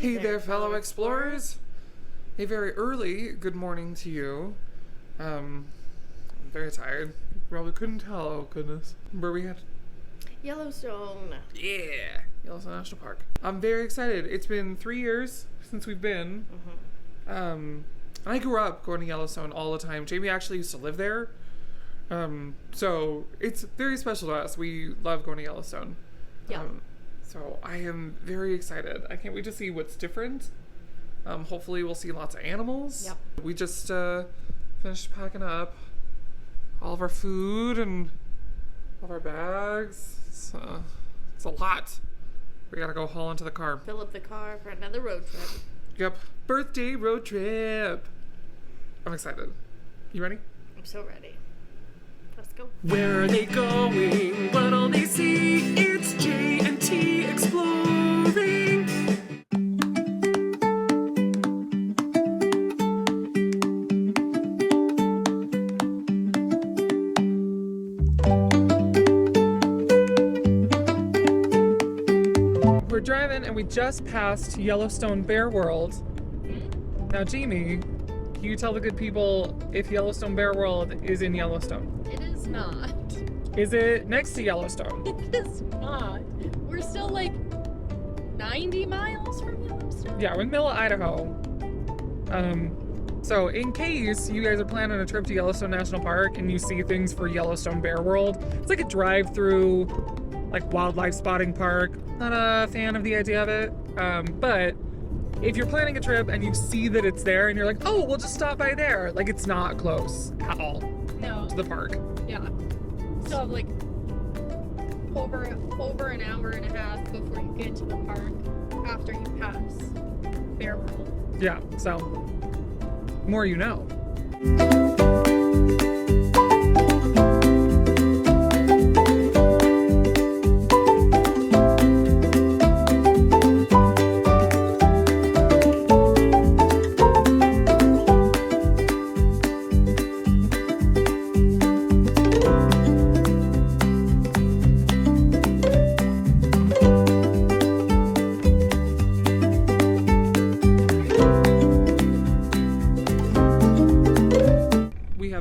Hey there, fellow explorers. A very early good morning to you. I'm very tired. You probably couldn't tell. Oh, goodness. Where we at? Yellowstone. Yeah, Yellowstone National Park. I'm very excited. It's been 3 years since we've been. And I grew up going to Yellowstone all the time. Jamie actually used to live there. So it's very special to us. We love going to Yellowstone. Yeah. So I am very excited. I can't wait to see what's different. Hopefully we'll see lots of animals. Yep. We just finished packing up all of our food and all of our bags. It's a lot. We gotta go haul into the car. Fill up the car for another road trip. Yep. Birthday road trip. I'm excited. You ready? I'm so ready. Let's go. Where are they going? What'll they see? It's J&T Exploring. We're driving and we just passed Yellowstone Bear World. Now, Jamie, can you tell the good people if Yellowstone Bear World is in Yellowstone? It is not. Is it next to Yellowstone? It is not. We're still like 90 miles from Yellowstone. Yeah, we're in the middle of Idaho. So in case you guys are planning a trip to Yellowstone National Park and you see things for Yellowstone Bear World, it's like a drive-through, like wildlife spotting park. Not a fan of the idea of it, but if you're planning a trip and you see that it's there and you're like, oh, we'll just stop by there, like it's not close at all No. to the park. Yeah. Still have like over an hour and a half before you get to the park after you pass Bear World. Yeah, so more you know.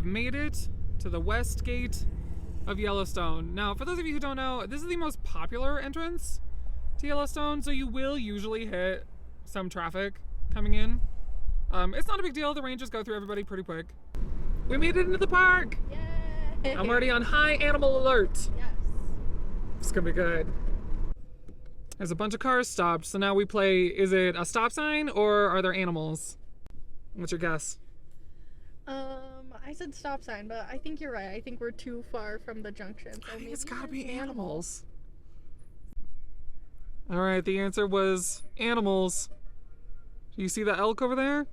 Made it to the west gate of Yellowstone. Now, for those of you who don't know, this is the most popular entrance to Yellowstone, so you will usually hit some traffic coming in. It's not a big deal. The rangers go through everybody pretty quick. We made it into the park. Yay! I'm already on high animal alert. Yes. It's gonna be good. There's a bunch of cars stopped, so now we play, is it a stop sign or are there animals? What's your guess? I said stop sign, but I think you're right. I think we're too far from the junction. So I think maybe it's gotta there's be animals. All right, the answer was animals. Do you see the elk over there?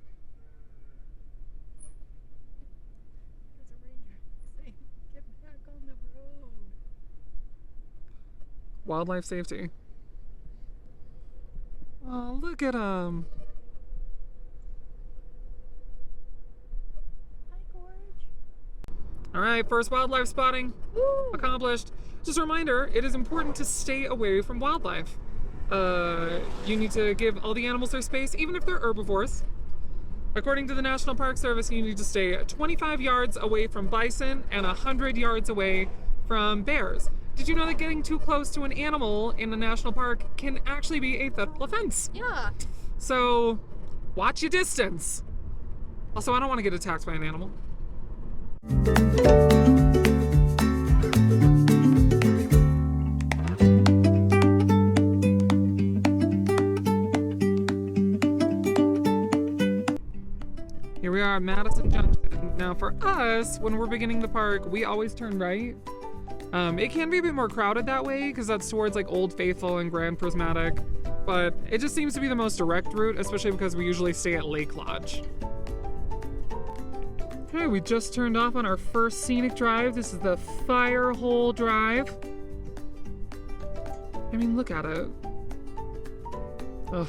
There's a ranger saying, "Get back on the road." Wildlife safety. Oh, look at them. All right, first wildlife spotting accomplished. Just a reminder, it is important to stay away from wildlife. You need to give all the animals their space, even if they're herbivores. According to the National Park Service, you need to stay 25 yards away from bison and 100 yards away from bears. Did you know that getting too close to an animal in a national park can actually be a federal offense? Yeah. So, watch your distance. Also, I don't want to get attacked by an animal. Here we are at Madison Junction. Now for us, when we're beginning the park, we always turn right. It can be a bit more crowded that way because that's towards like Old Faithful and Grand Prismatic, but it just seems to be the most direct route, especially because we usually stay at Lake Lodge. Okay, we just turned off on our first scenic drive. This is the Firehole Drive. I mean, look at it. Ugh.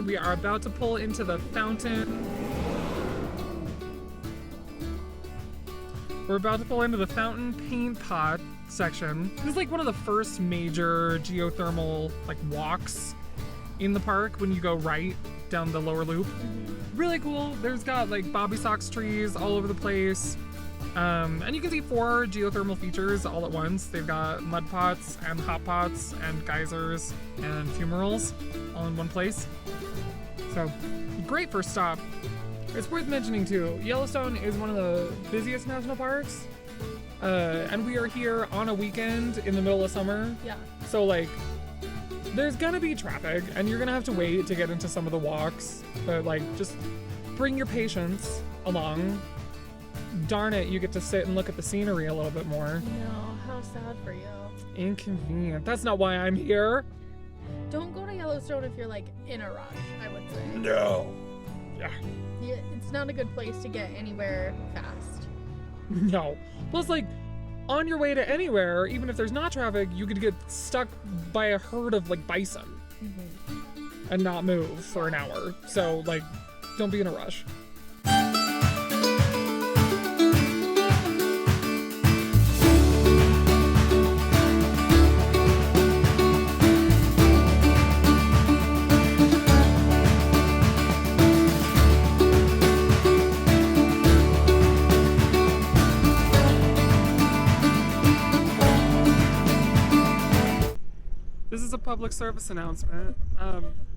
We are about to pull into the fountain. We're about to pull into the fountain paint pot section. This is like one of the first major geothermal like walks in the park when you go right down the lower loop. Really cool. There's got like bobby socks trees all over the place. And you can see 4 geothermal features all at once. They've got mud pots and hot pots and geysers and fumaroles all in one place. So great first stop. It's worth mentioning too, Yellowstone is one of the busiest national parks. And we are here on a weekend in the middle of summer. Yeah. So like, there's gonna be traffic and you're gonna have to wait to get into some of the walks. But like, just bring your patience along. Darn it, you get to sit and look at the scenery a little bit more. No, how sad for you. Inconvenient. That's not why I'm here. Don't go to Yellowstone if you're like in a rush, I would say. No. Yeah. It's not a good place to get anywhere fast. No. Plus, like, on your way to anywhere, even if there's not traffic, you could get stuck by a herd of, like, bison and not move for an hour. So, like, don't be in a rush. This is a public service announcement.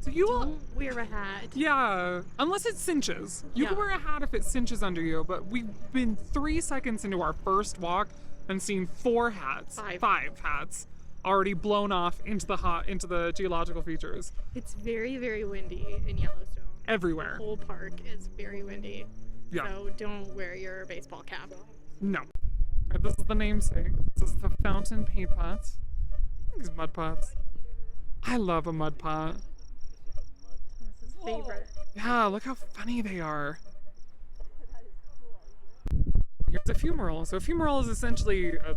So you will Don't wear a hat. Yeah, unless it cinches. You can Yeah. wear a hat if it cinches under you, but we've been 3 seconds into our first walk and seen 4 hats, 5 hats, already blown off into the geological features. It's very, very windy in Yellowstone. Everywhere. The whole park is very windy. Yeah. So don't wear your baseball cap. No. Alright, this is the namesake. This is the fountain paint pots. These mud pots. I love a mud pot. That's his favorite. Yeah, look how funny they are. Here's a fumarole. So a fumarole is essentially a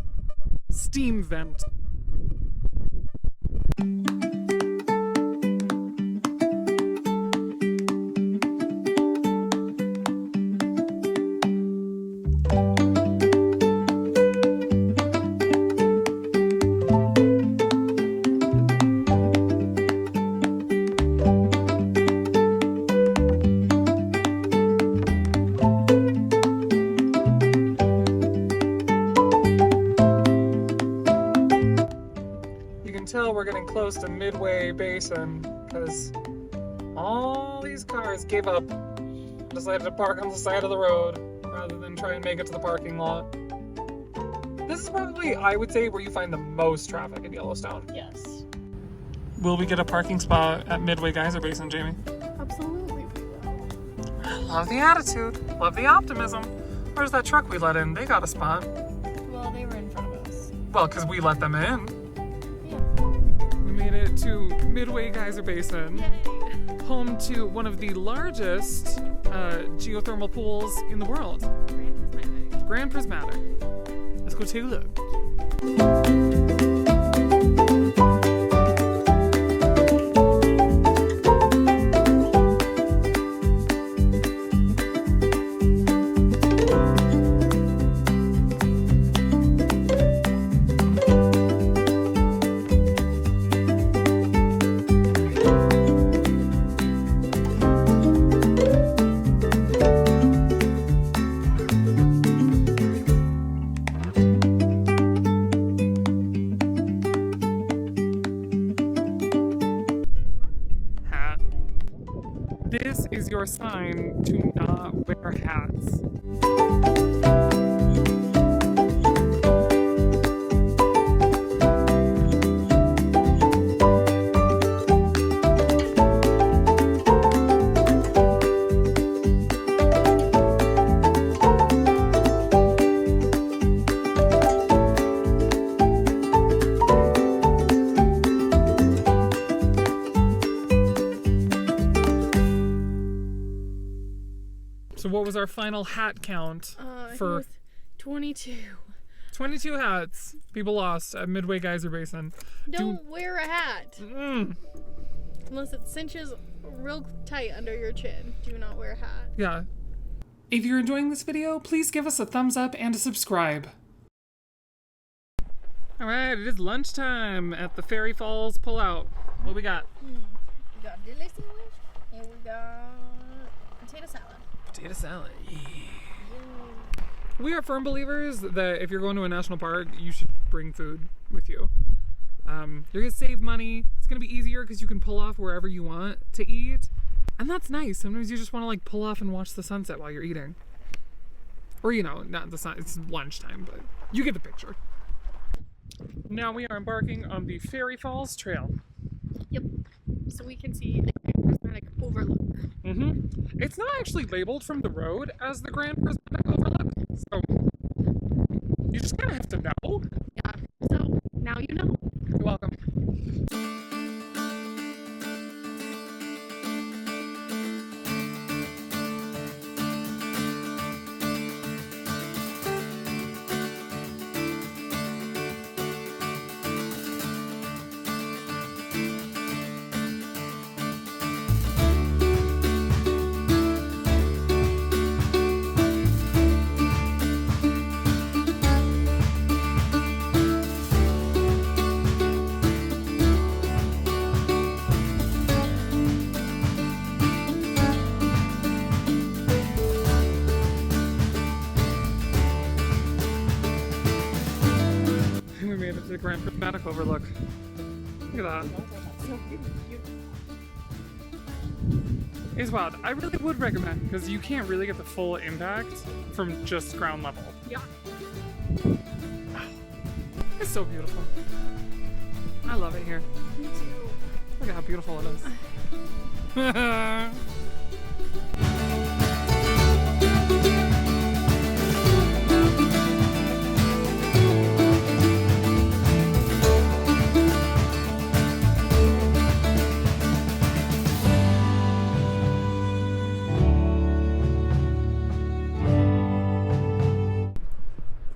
steam vent. We're getting close to Midway Basin because all these cars gave up and decided to park on the side of the road rather than try and make it to the parking lot. This is probably, I would say, where you find the most traffic in Yellowstone. Yes. Will we get a parking spot at Midway Geyser Basin, Jamie? Absolutely we will. Love the attitude. Love the optimism. Where's that truck we let in? They got a spot. Well, they were in front of us. Well, because we let them in. Yeah. We made it to Midway Geyser Basin. Yay. Home to one of the largest geothermal pools in the world. Grand Prismatic. Grand Prismatic. Let's go take a look. This is your sign to not wear hats. So what was our final hat count for Here's 22. 22 hats people lost at Midway Geyser Basin? Don't wear a hat Mm. unless it cinches real tight under your chin. Do not wear a hat. Yeah. If you're enjoying this video, please give us a thumbs up and a subscribe. Alright, it is lunchtime at the Fairy Falls Pullout. What we got? We got diddly sandwich and we got potato salad. Potato salad. Yeah. We are firm believers that if you're going to a national park, you should bring food with you. You're gonna save money. It's gonna be easier because you can pull off wherever you want to eat. And that's nice. Sometimes you just want to like pull off and watch the sunset while you're eating. Or, you know, not the sun, it's lunchtime, but you get the picture. Now we are embarking on the Fairy Falls Trail. Yep. So we can see the prismatic overlook. It's not actually labeled from the road as the Grand Prismatic Overlook, so you just kind of have to know. Yeah. So now you know. You're welcome. We made it to the Grand Prismatic Overlook. Look at that. So cute. It's wild. I really would recommend because you can't really get the full impact from just ground level. Yeah. It's so beautiful. I love it here. Me too. Look at how beautiful it is.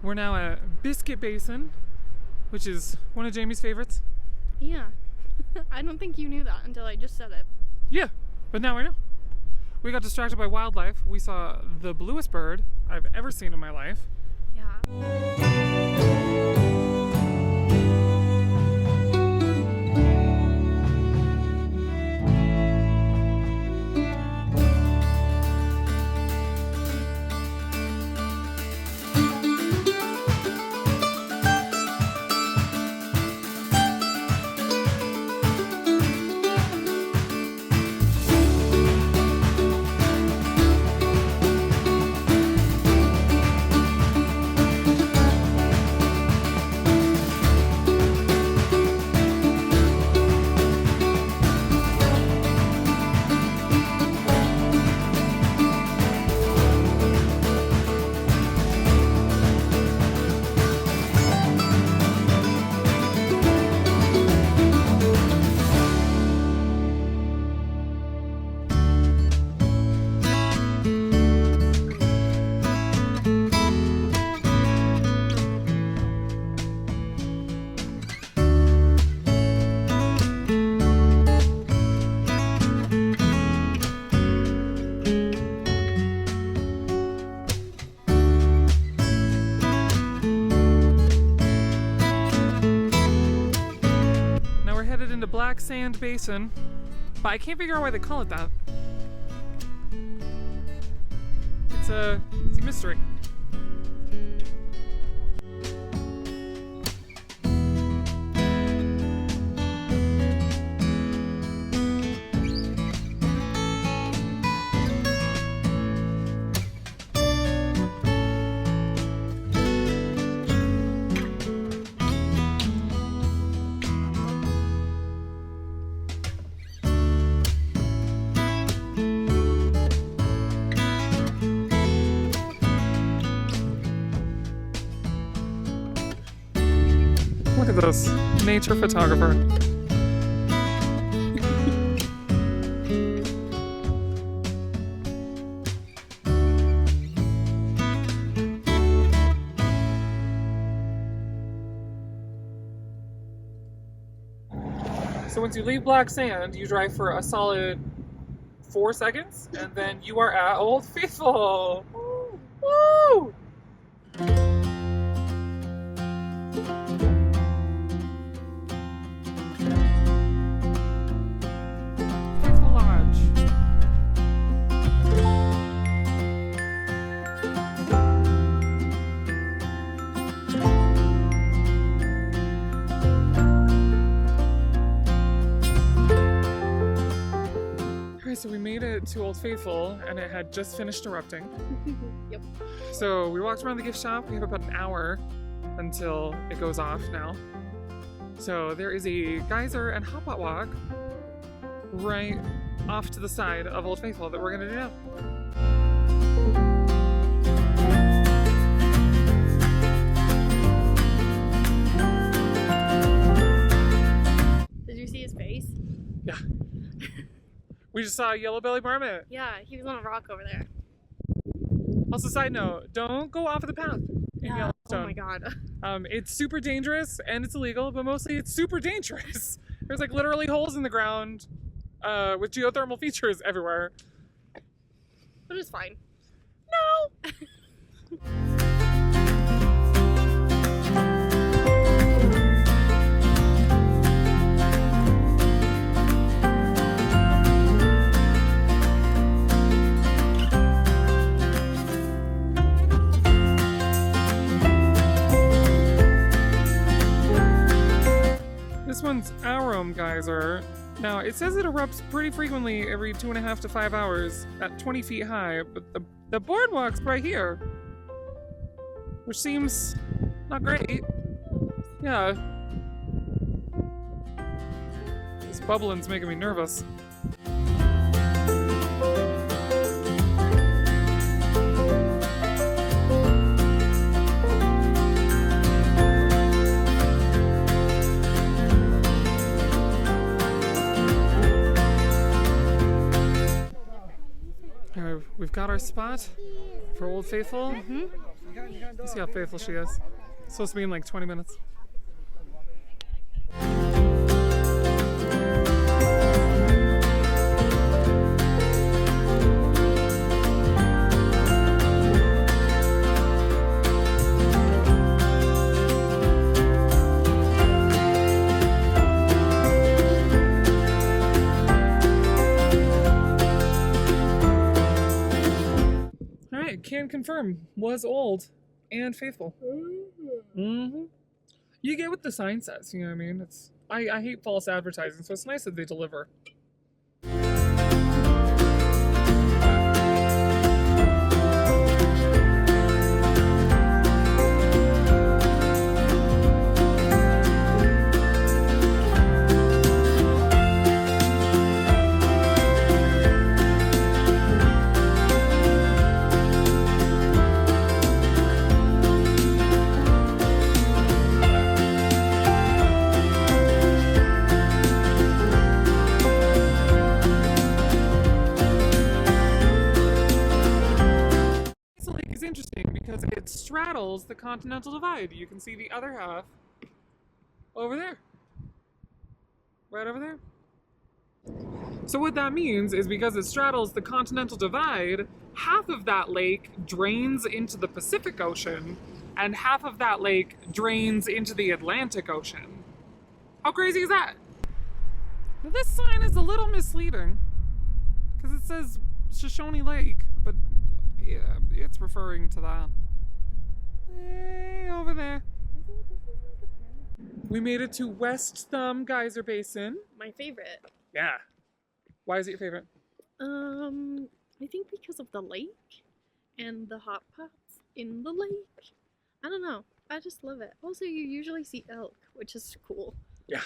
We're now at Biscuit Basin, which is one of Jamie's favorites. Yeah. I don't think you knew that until I just said it. Yeah, but now I know. We got distracted by wildlife. We saw the bluest bird I've ever seen in my life. Yeah. Black Sand Basin, but I can't figure out why they call it that. It's a mystery. Look at this, nature photographer. So once you leave Black Sand, you drive for a solid 4 seconds, and then you are at Old Faithful. Woo! Faithful Lodge. Alright, so we made it to Old Faithful, and it had just finished erupting. Yep. So we walked around the gift shop. We have about an hour until it goes off now. So there is a geyser and hot pot walk right off to the side of Old Faithful that we're gonna do now. Did you see his face? Yeah. We just saw a yellow belly marmot. Yeah, he was on a rock over there. Also, side note, don't go off of the path in Yellowstone. Oh my god. It's super dangerous and it's illegal, but mostly it's super dangerous. There's like literally holes in the ground with geothermal features everywhere. But it's fine. No! This one's Arum Geyser. Now, it says it erupts pretty frequently every 2.5 to 5 hours at 20 feet high, but the boardwalk's right here, which seems not great. Yeah. This bubbling's making me nervous. We've got our spot for Old Faithful. Let's see how faithful she is. It's supposed to be in like 20 minutes. Can confirm, was old and faithful. You get what the sign says, you know what I mean? I hate false advertising, so it's nice that they deliver. Because it straddles the continental divide. You can see the other half over there. Right over there. So what that means is because it straddles the continental divide, half of that lake drains into the Pacific Ocean, and half of that lake drains into the Atlantic Ocean. How crazy is that? Now, this sign is a little misleading because it says Shoshone Lake, but yeah, it's referring to that. Way over there. We made it to West Thumb Geyser Basin. My favorite. Yeah. Why is it your favorite? I think because of the lake and the hot pots in the lake. I don't know. I just love it. Also, you usually see elk, which is cool. Yeah.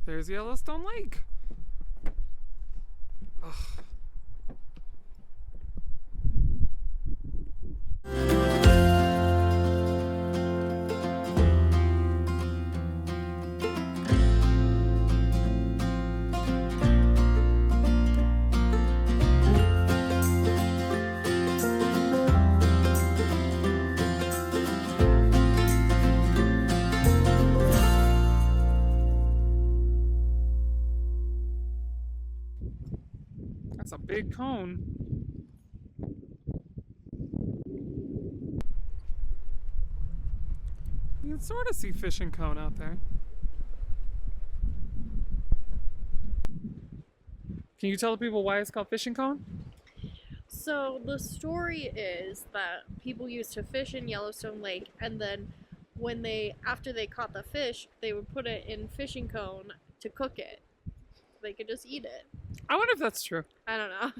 There's Yellowstone Lake. Ugh. That's a big cone. You can sort of see fishing cone out there. Can you tell the people why it's called fishing cone? So the story is that people used to fish in Yellowstone Lake, and then after they caught the fish, they would put it in fishing cone to cook it. They could just eat it. I wonder if that's true. I don't know.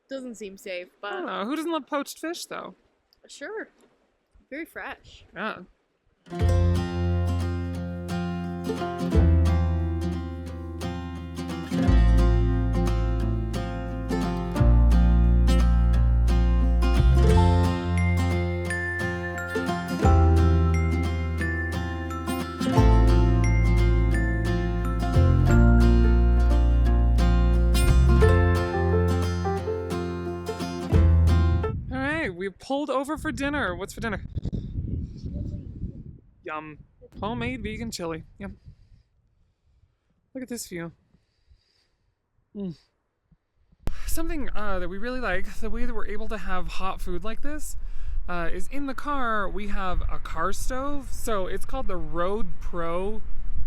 Doesn't seem safe, I don't but know. Who doesn't love poached fish, though? sure. Very fresh. Yeah. We pulled over for dinner. What's for dinner? Yum. Homemade vegan chili. Yum. Look at this view. Something that we really like, the way that we're able to have hot food like this, is in the car we have a car stove. So it's called the Road Pro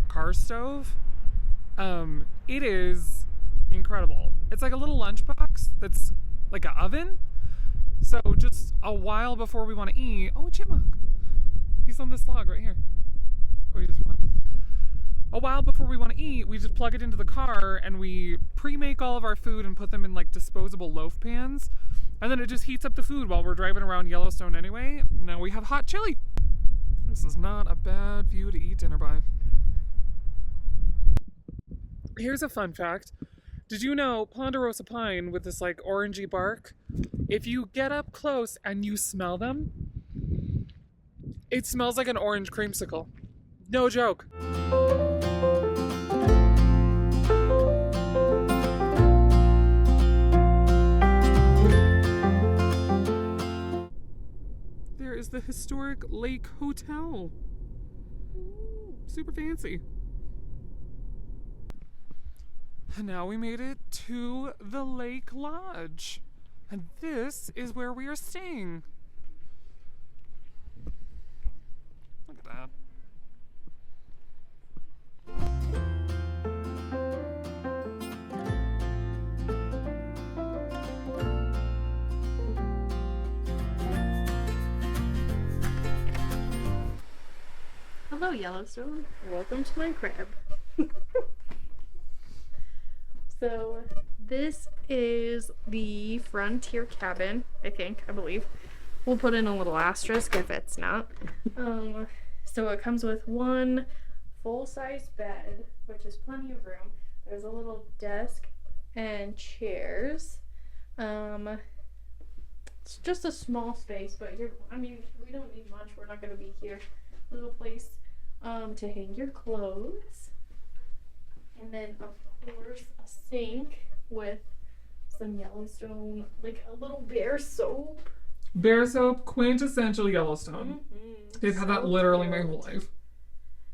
car stove. It is incredible. It's like a little lunchbox that's like an oven. So just a while before we want to eat, oh, a chipmunk. He's on this log right here. Oh, he just went up. A while before we want to eat, we just plug it into the car and we pre-make all of our food and put them in like disposable loaf pans. And then it just heats up the food while we're driving around Yellowstone anyway. Now we have hot chili. This is not a bad view to eat dinner by. Here's a fun fact. Did you know ponderosa pine with this like orangey bark? If you get up close and you smell them, it smells like an orange creamsicle. No joke. There is the historic Lake Hotel. Super fancy. And now we made it to the Lake Lodge. And this is where we are staying. Look at that. Hello, Yellowstone. Welcome to my crib. So this is the Frontier cabin, I believe. We'll put in a little asterisk if it's not. So it comes with one full-size bed, which is plenty of room. There's a little desk and chairs. It's just a small space, but we don't need much. We're not going to be here. Little place to hang your clothes. And then, of course, a sink with some Yellowstone, like a little bear soap. Bear soap, quintessential Yellowstone. Mm-hmm. They've had that literally my whole life.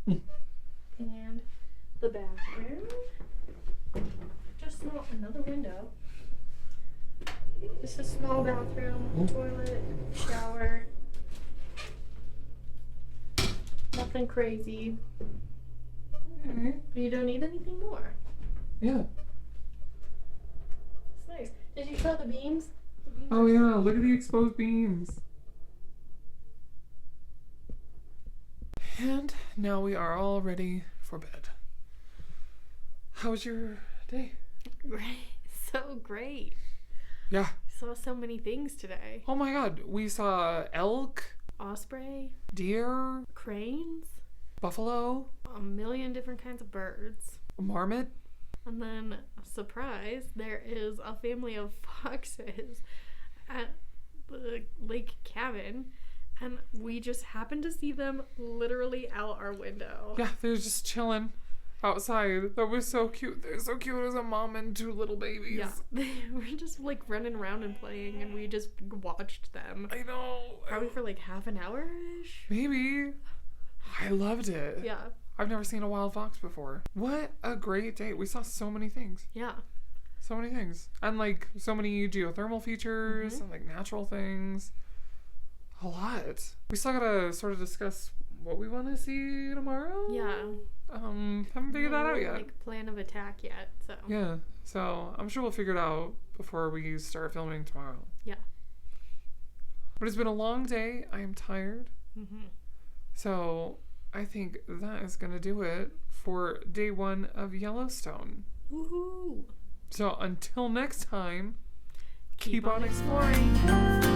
And the bathroom. Just small, another window. Just a small bathroom, toilet, shower. Nothing crazy. Okay. You don't need anything more. Yeah. It's nice. Did you show the beams? Oh yeah, look at the exposed beams. And now we are all ready for bed. How was your day? Great. So great. Yeah. Saw so many things today. Oh my god, we saw elk, Osprey, deer, cranes, buffalo, a million different kinds of birds. a marmot. And then, surprise, there is a family of foxes at the lake cabin. And we just happened to see them literally out our window. Yeah, they're just chilling outside. That was so cute. They're so cute as a mom and two little babies. Yeah, they were just like running around and playing, and we just watched them. I know. Probably for like half an hour-ish. Maybe. I loved it. Yeah. I've never seen a wild fox before. What a great day. We saw so many things. Yeah. So many things. And like so many geothermal features and like natural things. A lot. We still gotta sort of discuss what we want to see tomorrow. Yeah. Haven't figured that out yet. Like plan of attack yet, so. Yeah. So I'm sure we'll figure it out before we start filming tomorrow. Yeah. But it's been a long day. I am tired. Mm-hmm. So I think that is gonna do it for day 1 of Yellowstone. Woohoo! So until next time, keep on exploring.